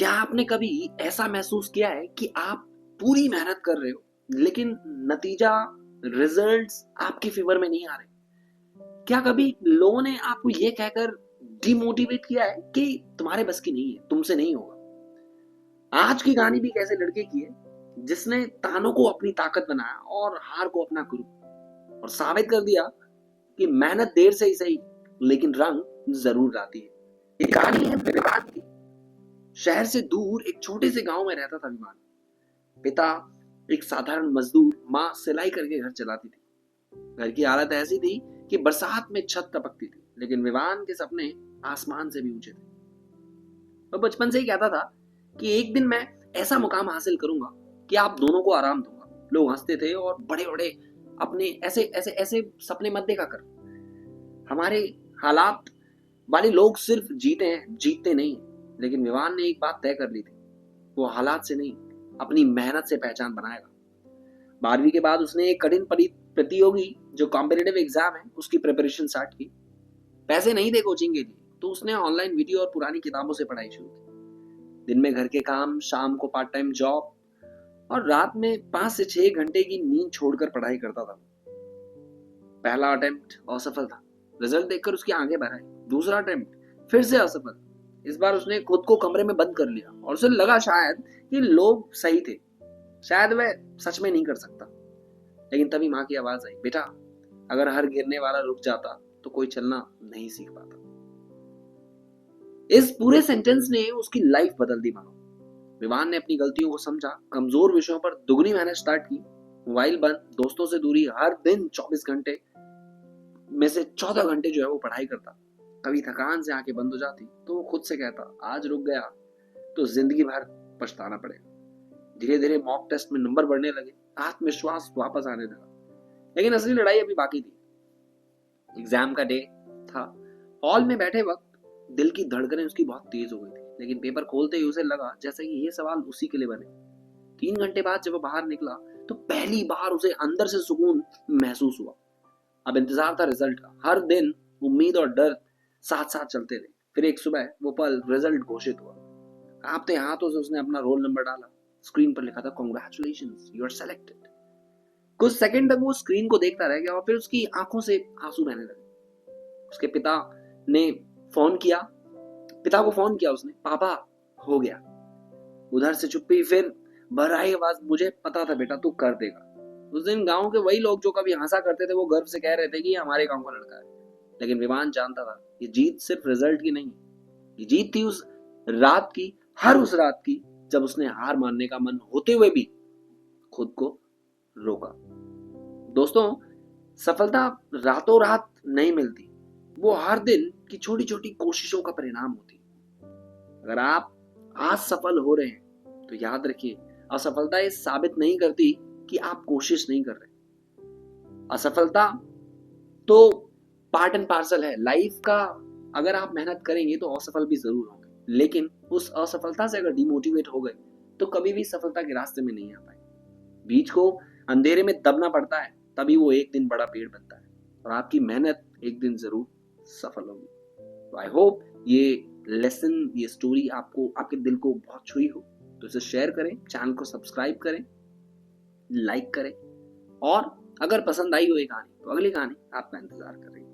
क्या आपने कभी ऐसा महसूस किया है कि आप पूरी मेहनत कर रहे हो लेकिन नतीजा रिजल्ट्स आपके फेवर में नहीं आ रहे? क्या कभी लोगों ने आपको ये कहकर डिमोटिवेट किया है कि तुम्हारे बस की नहीं है, तुमसे नहीं होगा? आज की कहानी भी एक ऐसे लड़के की है जिसने तानों को अपनी ताकत बनाया और हार को अपना गुरु, और साबित कर दिया कि मेहनत देर से ही सही लेकिन रंग जरूर आती है। ये कहानी है विवान की। शहर से दूर एक छोटे से गांव में रहता था विवान। पिता एक साधारण मजदूर, माँ सिलाई करके घर चलाती थी। घर की हालत ऐसी थी कि बरसात में छत टपकती थी, लेकिन विवान के सपने आसमान से भी ऊंचे थे। वो बचपन से ही कहता था कि एक दिन मैं ऐसा मुकाम हासिल करूंगा कि आप दोनों को आराम दूंगा। लोग हंसते थे और बड़े बड़े अपने ऐसे ऐसे ऐसे सपने मत देखा कर। हमारे हालात वाले लोग सिर्फ जीते हैं, जीतते नहीं। लेकिन विवान ने एक बात तय कर ली थी, वो हालात से नहीं, अपनी मेहनत से पहचान बनाएगा। 12वीं के बाद उसने एक कठिन प्रतियोगी जो कॉम्पिटिटिव एग्जाम है उसकी प्रिपरेशन स्टार्ट की। पैसे नहीं थे कोचिंग के लिए, तो उसने ऑनलाइन वीडियो और पुरानी किताबों से पढ़ाई शुरू की। दिन में घर के काम, शाम को पार्ट टाइम जॉब, और रात में 5 से 6 घंटे की नींद छोड़कर पढ़ाई करता था। पहला अटेम्प्ट असफल था। रिजल्ट देखकर उसकी आंखें भर आई। दूसरा अटेम्प्ट फिर से असफल। इस बार उसने खुद को कमरे में बंद कर लिया और उसे लगा शायद कि लोग सही थे, शायद वह सच में नहीं कर सकता। लेकिन तभी माँ की आवाज आई, बेटा, अगर हर गिरने वाला रुक जाता तो कोई चलना नहीं सीख पाता। इस पूरे सेंटेंस ने उसकी लाइफ बदल दी मानो। विवान ने अपनी गलतियों को समझा, कमजोर विषयों पर दुगनी मेहनत स्टार्ट की। मोबाइल बंद, दोस्तों से दूरी, हर दिन 24 घंटे में से 14 घंटे जो है वो पढ़ाई करता। कभी थकान से आंखें बंद हो जाती तो वो खुद से कहता, आज रुक गया तो जिंदगी भर पछताना पड़ेगा। धीरे धीरे मॉक टेस्ट में नंबर बढ़ने लगे, आत्मविश्वास वापस आने लगा। लेकिन असली लड़ाई अभी बाकी थी। एग्जाम का डे था। हॉल में बैठे वक्त दिल की धड़कनें उसकी बहुत तेज हो गई थी, लेकिन पेपर खोलते ही उसे लगा जैसे कि ये सवाल उसी के लिए बने। 3 घंटे बाद जब वो बाहर निकला तो पहली बार उसे अंदर से सुकून महसूस हुआ। अब इंतजार था रिजल्ट का। हर दिन उम्मीद और डर साथ साथ चलते रहे। फिर एक सुबह वो पल, रिजल्ट घोषित हुआ। कांपते हाथों से उसने अपना रोल नंबर डाला। स्क्रीन पर लिखा था, कांग्रेचुलेशंस, यू आर सेलेक्टेड। कुछ सेकंड तक वो स्क्रीन को देखता रह गया और फिर उसकी आंखों से आंसू बहने लगे। उसके पिता को फोन किया उसने, पापा, हो गया। उधर से चुप्पी, फिर भर आई आवाज, मुझे पता था बेटा, तू कर देगा। उस दिन गांव के वही लोग जो कभी हंसा करते थे वो गर्व से कह रहे थे कि ये हमारे गांव का लड़का है। लेकिन विवान जानता था ये जीत सिर्फ रिजल्ट की नहीं, ये जीत थी उस रात की, हर उस रात की जब उसने हार मानने का मन होते हुए भी खुद को रोका। दोस्तों, सफलता रातों रात नहीं मिलती, वो हर दिन की छोटी छोटी कोशिशों का परिणाम होती है। अगर आप आज सफल हो रहे हैं तो याद रखिए, असफलता ये साबित नहीं करती कि आप कोशिश नहीं कर रहे। असफलता तो पार्ट एंड पार्सल है लाइफ का। अगर आप मेहनत करेंगे तो असफल भी जरूर होंगे, लेकिन उस असफलता से अगर डिमोटिवेट हो गए तो कभी भी सफलता के रास्ते में नहीं आ पाए। बीज को अंधेरे में दबना पड़ता है, तभी वो एक दिन बड़ा पेड़ बनता है, और आपकी मेहनत एक दिन जरूर सफल होगी। तो आई होप ये लेसन, ये स्टोरी आपको, आपके दिल को बहुत छुई हो। तो इसे शेयर करें, चैनल को सब्सक्राइब करें, लाइक करें, और अगर पसंद आई हो ये कहानी तो अगली कहानी आपका इंतजार कर रही है।